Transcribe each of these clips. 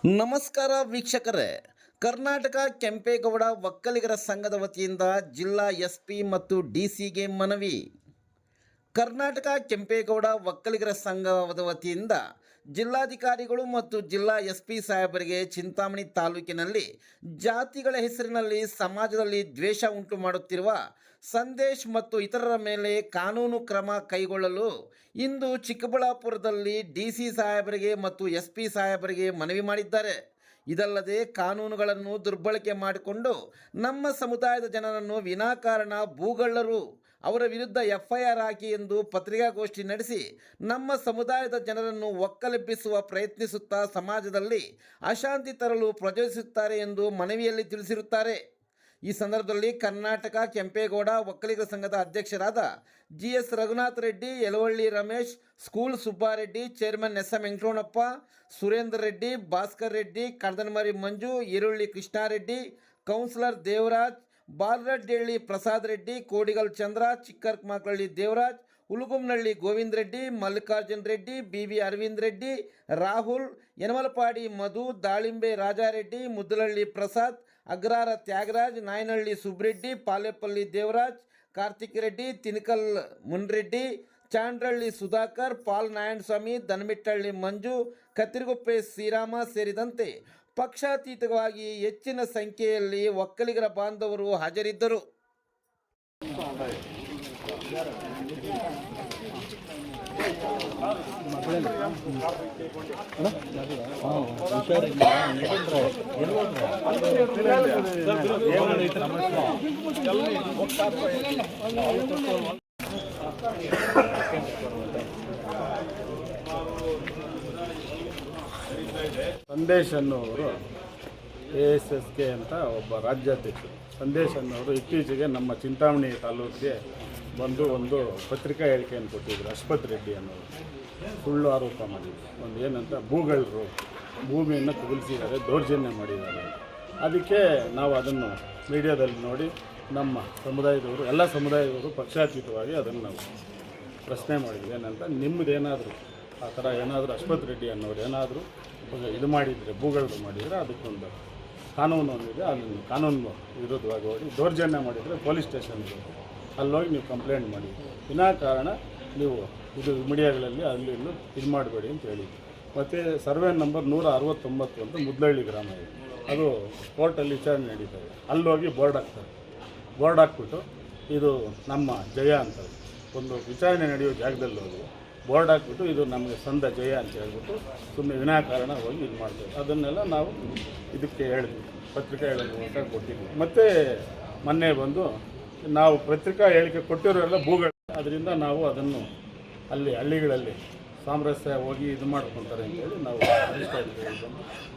ನಮಸ್ಕಾರ ವೀಕ್ಷಕರೇ. ಕರ್ನಾಟಕ ಕೆಂಪೇಗೌಡ ಒಕ್ಕಲಿಗರ ಸಂಘದ ವತಿಯಿಂದ ಜಿಲ್ಲಾ ಎಸ್ಪಿ ಮತ್ತು ಡಿಸಿಗೆ ಮನವಿ. ಕರ್ನಾಟಕ ಕೆಂಪೇಗೌಡ ಒಕ್ಕಲಿಗರ ಸಂಘದ ವತಿಯಿಂದ ಜಿಲ್ಲಾಧಿಕಾರಿಗಳು ಮತ್ತು ಜಿಲ್ಲಾ ಎಸ್ಪಿ ಸಾಹೇಬರಿಗೆ ಚಿಂತಾಮಣಿ ತಾಲೂಕಿನಲ್ಲಿ ಜಾತಿಗಳ ಹೆಸರಿನಲ್ಲಿ ಸಮಾಜದಲ್ಲಿ ದ್ವೇಷ ಉಂಟು ಮಾಡುತ್ತಿರುವ ಸಂದೇಶ್ ಮತ್ತು ಇತರರ ಮೇಲೆ ಕಾನೂನು ಕ್ರಮ ಕೈಗೊಳ್ಳಲು ಇಂದು ಚಿಕ್ಕಬಳ್ಳಾಪುರದಲ್ಲಿ ಡಿಸಿ ಸಾಹೇಬರಿಗೆ ಮತ್ತು ಎಸ್ಪಿ ಸಾಹೇಬರಿಗೆ ಮನವಿ ಮಾಡಿದ್ದಾರೆ. ಇದಲ್ಲದೆ ಕಾನೂನುಗಳನ್ನು ದುರ್ಬಳಕೆ ಮಾಡಿಕೊಂಡು ನಮ್ಮ ಸಮುದಾಯದ ಜನರನ್ನು ವಿನಾಕಾರಣ ಭೂಗಳ್ಳರು ಅವರ ವಿರುದ್ಧ FIR ಹಾಕಿ ಎಂದು ಪತ್ರಿಕಾಗೋಷ್ಠಿ ನಡೆಸಿ ನಮ್ಮ ಸಮುದಾಯದ ಜನರನ್ನು ಒಕ್ಕಲೆಬ್ಬಿಸುವ ಪ್ರಯತ್ನಿಸುತ್ತಾ ಸಮಾಜದಲ್ಲಿ ಅಶಾಂತಿ ತರಲು ಪ್ರಚೋದಿಸುತ್ತಾರೆ ಎಂದು ಮನವಿಯಲ್ಲಿ ತಿಳಿಸಿರುತ್ತಾರೆ. ಈ ಸಂದರ್ಭದಲ್ಲಿ ಕರ್ನಾಟಕ ಕೆಂಪೇಗೌಡ ಒಕ್ಕಲಿಗರ ಸಂಘದ ಅಧ್ಯಕ್ಷರಾದ GS Raghunath Reddy, Yalavalli Ramesh, school Subbareddy, chairman SM Venkataramanappa, Surender Reddy, Bhaskar Reddy, Kadadanamari Manju, ಈರುಳ್ಳಿ ಕೃಷ್ಣಾರೆಡ್ಡಿ, ಕೌನ್ಸಿಲರ್ ದೇವರಾಜ್, ಬಾಲರಡ್ಡಿ ಪ್ರಸಾದ್ ರೆಡ್ಡಿ, ಕೋಡಿಗಲ್ ಚಂದ್ರ, ಚಿಕ್ಕರ್ಕಮಕಳ್ಳಿ ದೇವರಾಜ್, ಉಲುಗುಮ್ನಳ್ಳಿ ಗೋವಿಂದ ರೆಡ್ಡಿ, ಮಲ್ಲಿಕಾರ್ಜುನ್ ರೆಡ್ಡಿ, BB ಅರವಿಂದ್ ರೆಡ್ಡಿ, ರಾಹುಲ್, ಯನಮಲಪಾಡಿ ಮಧು, ದಾಳಿಂಬೆ ರಾಜಾರೆಡ್ಡಿ, ಮುದ್ದಲಹಳ್ಳಿ ಪ್ರಸಾದ್, ಅಗ್ರಾರ ತ್ಯಾಗರಾಜ್, ನಾಯನಹಳ್ಳಿ ಸುಬ್ರೆಡ್ಡಿ, ಪಾಲೇಪಲ್ಲಿ ದೇವರಾಜ್, ಕಾರ್ತಿಕ್ ರೆಡ್ಡಿ, ತಿನಕಲ್ ಮುನ್ರೆಡ್ಡಿ, ಚಾಂಡ್ರಳ್ಳಿ ಸುಧಾಕರ್, ಪಾಲ್ ನಾರಾಯಣಸ್ವಾಮಿ, ದನಮಿಟ್ಟಳ್ಳಿ ಮಂಜು, ಕತ್ತಿರಿಗುಪ್ಪೆ ಶ್ರೀರಾಮ ಸೇರಿದಂತೆ ಪಕ್ಷಾತೀತವಾಗಿ ಹೆಚ್ಚಿನ ಸಂಖ್ಯೆಯಲ್ಲಿ ಒಕ್ಕಲಿಗರ ಬಾಂಧವರು ಹಾಜರಿದ್ದರು. ಸಂದೇಶ್ ಅನ್ನೋರು ASSK ಅಂತ ಒಬ್ಬ ರಾಜ್ಯಾಧ್ಯಕ್ಷರು. ಸಂದೇಶ್ ಅನ್ನೋರು ಇತ್ತೀಚೆಗೆ ನಮ್ಮ ಚಿಂತಾಮಣಿ ತಾಲೂಕಿಗೆ ಬಂದು ಒಂದು ಪತ್ರಿಕಾ ಹೇಳಿಕೆಯನ್ನು ಕೊಟ್ಟಿದ್ದರು. ಅಶ್ವಥ್ ರೆಡ್ಡಿ ಅನ್ನೋರು ಸುಳ್ಳು ಆರೋಪ ಮಾಡಿದ್ರು. ಒಂದು ಏನಂತ ಭೂಗಳ್ಳರು ಭೂಮಿಯನ್ನು ಕಬಲಿಸಿದ್ದಾರೆ, ದೌರ್ಜನ್ಯ ಮಾಡಿದ್ದಾರೆ. ಅದಕ್ಕೆ ನಾವು ಅದನ್ನು ಮೀಡಿಯಾದಲ್ಲಿ ನೋಡಿ ನಮ್ಮ ಸಮುದಾಯದವರು ಎಲ್ಲ ಸಮುದಾಯದವರು ಪಕ್ಷಾತೀತವಾಗಿ ಅದನ್ನು ನಾವು ಪ್ರಶ್ನೆ ಮಾಡಿದ್ವಿ. ಏನಂತ ನಿಮ್ಮದೇನಾದರೂ ಆ ಥರ ಏನಾದರೂ ಅಶ್ವಥ್ ರೆಡ್ಡಿ ಅನ್ನೋರು ಏನಾದರೂ ಇದು ಮಾಡಿದರೆ, ಭೂಗಳ್ಳರು ಮಾಡಿದರೆ ಅದಕ್ಕೊಂದು ಕಾನೂನು ಒಂದಿದೆ, ಅದನ್ನು ಕಾನೂನು ವಿರುದ್ಧವಾಗಿ ಹೋಗಿ ದೌರ್ಜನ್ಯ ಮಾಡಿದರೆ ಪೊಲೀಸ್ ಸ್ಟೇಷನ್ಗೆ ಅಲ್ಲೋಗಿ ನೀವು ಕಂಪ್ಲೇಂಟ್ ಮಾಡಿ, ವಿನಾಕಾರಣ ನೀವು ಇದು ಮೀಡಿಯಾಗಳಲ್ಲಿ ಅಲ್ಲಿ ಇಲ್ಲೂ ಇದು ಮಾಡಬೇಡಿ ಅಂತ ಹೇಳಿದ್ವಿ. ಮತ್ತು ಸರ್ವೆ ನಂಬರ್ 169 ಅಂತ ಮುದ್ದಹಳ್ಳಿ ಗ್ರಾಮ ಇದೆ, ಅದು ಕೋರ್ಟಲ್ಲಿ ವಿಚಾರಣೆ ನಡೀತದೆ. ಅಲ್ಲೋಗಿ ಬೋರ್ಡ್ ಹಾಕ್ತಾರೆ. ಬೋರ್ಡ್ ಹಾಕ್ಬಿಟ್ಟು ಇದು ನಮ್ಮ ಜಯ ಅಂತ ಒಂದು ವಿಚಾರಣೆ ನಡೆಯೋ ಜಾಗದಲ್ಲಿ ಹೋಗಿ ಬೋರ್ಡ್ ಹಾಕ್ಬಿಟ್ಟು ಇದು ನಮಗೆ ಸಂದ ಜಯ ಅಂತ ಹೇಳ್ಬಿಟ್ಟು ಸುಮ್ಮನೆ ವಿನಾಕಾರಣ ಹೋಗಿ ಇದು ಮಾಡ್ತೇವೆ. ಅದನ್ನೆಲ್ಲ ನಾವು ಇದಕ್ಕೆ ಹೇಳಿದ್ವಿ, ಪತ್ರಿಕಾ ಹೇಳಿಕೆ ಕೊಟ್ಟಿದ್ವಿ. ಮತ್ತು ಮೊನ್ನೆ ಬಂದು ನಾವು ಪತ್ರಿಕಾ ಹೇಳಿಕೆ ಕೊಟ್ಟಿರೋರೆಲ್ಲ ಭೂಗಳು, ಅದರಿಂದ ನಾವು ಅದನ್ನು ಅಲ್ಲಿ ಹಳ್ಳಿಗಳಲ್ಲಿ ಸಾಮರಸ್ಯ ಹೋಗಿ ಇದು ಮಾಡ್ಕೊತಾರೆ ಅಂತೇಳಿ ನಾವು ಅಧಿಕಾರಿಗಳಿಗೆ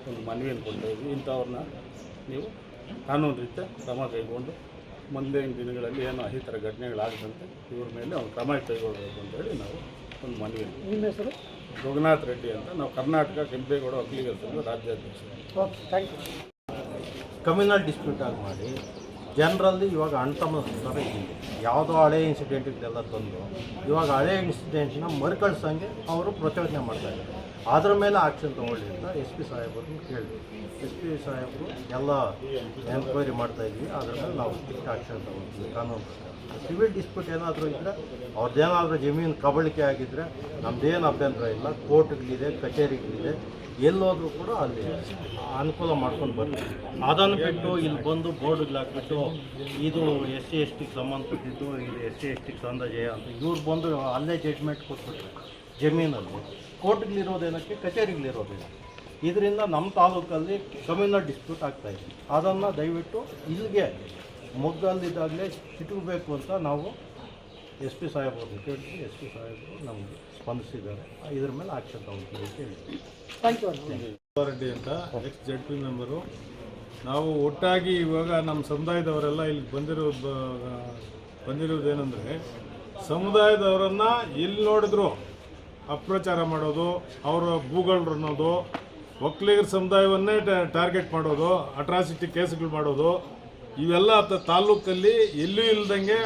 ಒಂದು ಮನವಿಯನ್ನು ಕೊಟ್ಟಿದ್ವಿ. ಇಂಥವ್ರನ್ನ ನೀವು ಕಾನೂನು ರೀತ್ಯ ಕ್ರಮ ಕೈಗೊಂಡು ಮುಂದಿನ ದಿನಗಳಲ್ಲಿ ಏನು ಈ ಥರ ಘಟನೆಗಳಾಗದಂತೆ ಇವ್ರ ಮೇಲೆ ಒಂದು ಕ್ರಮ ಕೈಗೊಳ್ಳಬೇಕು ಅಂತೇಳಿ ನಾವು ಒಂದು ಮನವಿ. ನಿಮ್ಮ ಹೆಸರು? ರಘುನಾಥ್ ರೆಡ್ಡಿ ಅಂತ, ನಾವು ಕರ್ನಾಟಕ ಕೆಂಪೇಗೌಡ ಒಕ್ಕಲಿಗರ ಸಂಘದ ರಾಜ್ಯಾಧ್ಯಕ್ಷರು. Okay, thank you. Communal dispute ಆಗಿ ಮಾಡಿ ಜನರಲ್ಲಿ ಇವಾಗ ಅಣ್ತಮ್ಮ ಥರ ಇದ್ದೀನಿ. ಯಾವುದೋ ಹಳೆ ಇನ್ಸಿಡೆಂಟ್ಗಳೆಲ್ಲ ತಂದು ಇವಾಗ ಹಳೆ ಇನ್ಸಿಡೆಂಟ್ನ ಮರುಕಳಿಸೋಂಗೆ ಅವರು ಪ್ರಚೋದನೆ ಮಾಡ್ತಾಯಿದ್ದಾರೆ. ಅದರ ಮೇಲೆ ಆಕ್ಷನ್ ತೊಗೊಳ್ಳಿ ಅಂತ SP ಸಾಹೇಬ್ರನ್ನ ಕೇಳಿದ್ವಿ. SP ಸಾಹೇಬರು ಎಲ್ಲ ಎನ್ಕ್ವೈರಿ ಮಾಡ್ತಾಯಿದ್ವಿ, ಅದರ ಮೇಲೆ ನಾವು ಸ್ಟ್ರಿಕ್ಟ್ ಆಕ್ಷನ್ ತೊಗೊಳ್ತೀವಿ ಕಾನೂನು ಪ್ರಕಾರ. ಸಿವಿಲ್ ಡಿಸ್ಪ್ಯೂಟ್ ಏನಾದರೂ ಇದ್ದರೆ, ಅವ್ರದ್ದೇನಾದರೂ ಜಮೀನು ಕಬಳಿಕೆ ಆಗಿದ್ದರೆ ನಮ್ಮದೇನು ಅಭ್ಯಂತರ ಇಲ್ಲ. ಕೋರ್ಟ್ಗಳಿದೆ, ಕಚೇರಿಗಳಿದೆ, ಎಲ್ಲೋದ್ರೂ ಕೂಡ ಅಲ್ಲಿ ಅನುಕೂಲ ಮಾಡ್ಕೊಂಡು ಬರ್ತೀವಿ. ಅದನ್ನು ಬಿಟ್ಟು ಇಲ್ಲಿ ಬಂದು ಬೋರ್ಡ್ಗಳು ಹಾಕ್ಬಿಟ್ಟು ಇದು SC ST ಸಂಬಂಧಪಟ್ಟಿದ್ದು, ಇದು SC ST ಸಂದ ಜಯ ಅಂತ ಇವ್ರು ಬಂದು ಅಲ್ಲೇ ಜಡ್ಜ್ಮೆಂಟ್ ಕೊಟ್ಬಿಟ್ರೆ ಜಮೀನಲ್ಲಿ ಕೋರ್ಟ್ಗಳಿರೋದೇನಕ್ಕೆ, ಕಚೇರಿಗಳಿರೋದೇನಕ್ಕೆ. ಇದರಿಂದ ನಮ್ಮ ತಾಲೂಕಲ್ಲಿ ಕಮ್ಯುನಲ್ ಡಿಸ್ಪ್ಯೂಟ್ ಆಗ್ತಾಯಿದೆ. ಅದನ್ನು ದಯವಿಟ್ಟು ಇಲ್ಲಿಗೆ ಮೊಗ್ಗಲ್ಲಿದ್ದಾಗಲೇ ಚಿಟುಕಬೇಕು ಅಂತ ನಾವು SP ಸಾಹೇಬ್ರದ್ದು ಕೇಳಿದ್ವಿ. SP ಸಾಹೇಬರು ನಮಗೆ ಸ್ಪಂದಿಸಿದ್ದಾರೆ. ಇದ್ರ ಮೇಲೆ ಆಕ್ಷನ್ ತಗೊಳ್ತೀವಿ ಅಂತ ಹೇಳಿದ್ವಿ. Thank you. ರೆಡ್ಡಿ ಅಂತ ZP ಮೆಂಬರು. ನಾವು ಒಟ್ಟಾಗಿ ಇವಾಗ ನಮ್ಮ ಸಮುದಾಯದವರೆಲ್ಲ ಇಲ್ಲಿ ಬಂದಿರೋದೇನೆಂದರೆ, ಸಮುದಾಯದವರನ್ನು ಎಲ್ಲಿ ನೋಡಿದ್ರು ಅಪ್ರಚಾರ ಮಾಡೋದು, ಅವರ ಭೂಗಳ್ಳರು ಅನ್ನೋದು, ಒಕ್ಕಲಿಗರ ಸಮುದಾಯವನ್ನೇ ಟಾರ್ಗೆಟ್ ಮಾಡೋದು, ಅಟ್ರಾಸಿಟಿ ಕೇಸ್ಗಳು ಮಾಡೋದು, ಇವೆಲ್ಲ ತಾಲೂಕಲ್ಲಿ ಎಲ್ಲೂ ಇಲ್ದಂಗೆ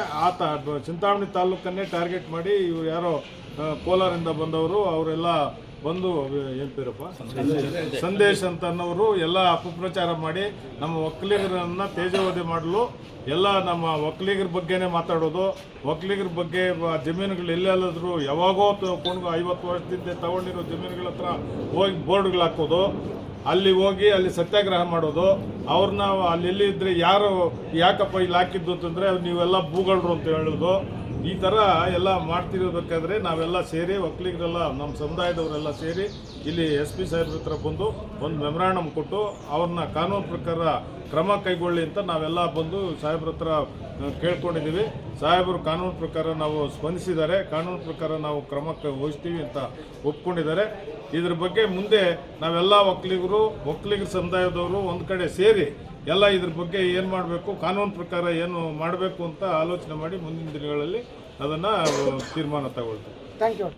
ಚಿಂತಾಮಣಿ ತಾಲೂಕನ್ನೇ ಟಾರ್ಗೆಟ್ ಮಾಡಿ ಇವರು ಯಾರೋ ಕೋಲಾರಿಂದ ಬಂದವರು ಅವರೆಲ್ಲ ಬಂದು ಏನು ಪೇರಪ್ಪ ಸಂದೇಶ್ ಅಂತ ಅನ್ನೋರು ಎಲ್ಲ ಅಪಪ್ರಚಾರ ಮಾಡಿ ನಮ್ಮ ಒಕ್ಕಲಿಗರನ್ನು ತೇಜೋವಧೆ ಮಾಡಲು ಎಲ್ಲ ನಮ್ಮ ಒಕ್ಕಲಿಗರ ಬಗ್ಗೆನೇ ಮಾತಾಡೋದು, ಒಕ್ಕಲಿಗರ ಬಗ್ಗೆ ಜಮೀನುಗಳು ಎಲ್ಲೆಲ್ಲಾದರೂ ಯಾವಾಗೋ ಕೊಂಡು 50 ವರ್ಷದಿಂದ ತಗೊಂಡಿರೋ ಜಮೀನುಗಳ ಹತ್ರ ಹೋಗಿ ಬೋರ್ಡ್ಗಳು ಹಾಕೋದು, ಅಲ್ಲಿ ಹೋಗಿ ಅಲ್ಲಿ ಸತ್ಯಾಗ್ರಹ ಮಾಡೋದು, ಅವ್ರನ್ನ ಅಲ್ಲಿ ಎಲ್ಲಿ ಇದ್ರೆ ಯಾರು ಯಾಕಪ್ಪ ಇಲ್ಲಿ ಹಾಕಿದ್ದು ಅಂತಂದರೆ ನೀವೆಲ್ಲ ಭೂಗಳ್ರು ಅಂತ ಹೇಳೋದು. ಈ ಥರ ಎಲ್ಲ ಮಾಡ್ತಿರೋದಕ್ಕಾದ್ರೆ ನಾವೆಲ್ಲ ಸೇರಿ ಒಕ್ಕಲಿಗರೆಲ್ಲ ನಮ್ಮ ಸಮುದಾಯದವರೆಲ್ಲ ಸೇರಿ ಇಲ್ಲಿ SP ಸಾಹೇಬ್ರ ಹತ್ರ ಬಂದು ಒಂದು ಮೆಮೊರಾಂಡಮ್ ಕೊಟ್ಟು ಅವ್ರನ್ನ ಕಾನೂನು ಪ್ರಕಾರ ಕ್ರಮ ಕೈಗೊಳ್ಳಿ ಅಂತ ನಾವೆಲ್ಲ ಬಂದು ಸಾಹೇಬ್ರ ಹತ್ರ ಕೇಳ್ಕೊಂಡಿದ್ದೀವಿ. ಸಾಹೇಬರು ಕಾನೂನು ಪ್ರಕಾರ ನಾವು ಸ್ಪಂದಿಸಿದ್ದಾರೆ, ಕಾನೂನು ಪ್ರಕಾರ ನಾವು ಕ್ರಮಕ್ಕೆ ವಹಿಸ್ತೀವಿ ಅಂತ ಒಪ್ಕೊಂಡಿದ್ದಾರೆ. ಇದ್ರ ಬಗ್ಗೆ ಮುಂದೆ ನಾವೆಲ್ಲ ಒಕ್ಕಲಿಗರ ಸಮುದಾಯದವರು ಒಂದು ಕಡೆ ಸೇರಿ ಎಲ್ಲ ಇದ್ರ ಬಗ್ಗೆ ಏನು ಮಾಡಬೇಕು, ಕಾನೂನು ಪ್ರಕಾರ ಏನು ಮಾಡಬೇಕು ಅಂತ ಆಲೋಚನೆ ಮಾಡಿ ಮುಂದಿನ ದಿನಗಳಲ್ಲಿ ಅದನ್ನು ತೀರ್ಮಾನ ತಗೊಳ್ತೀವಿ. Thank you.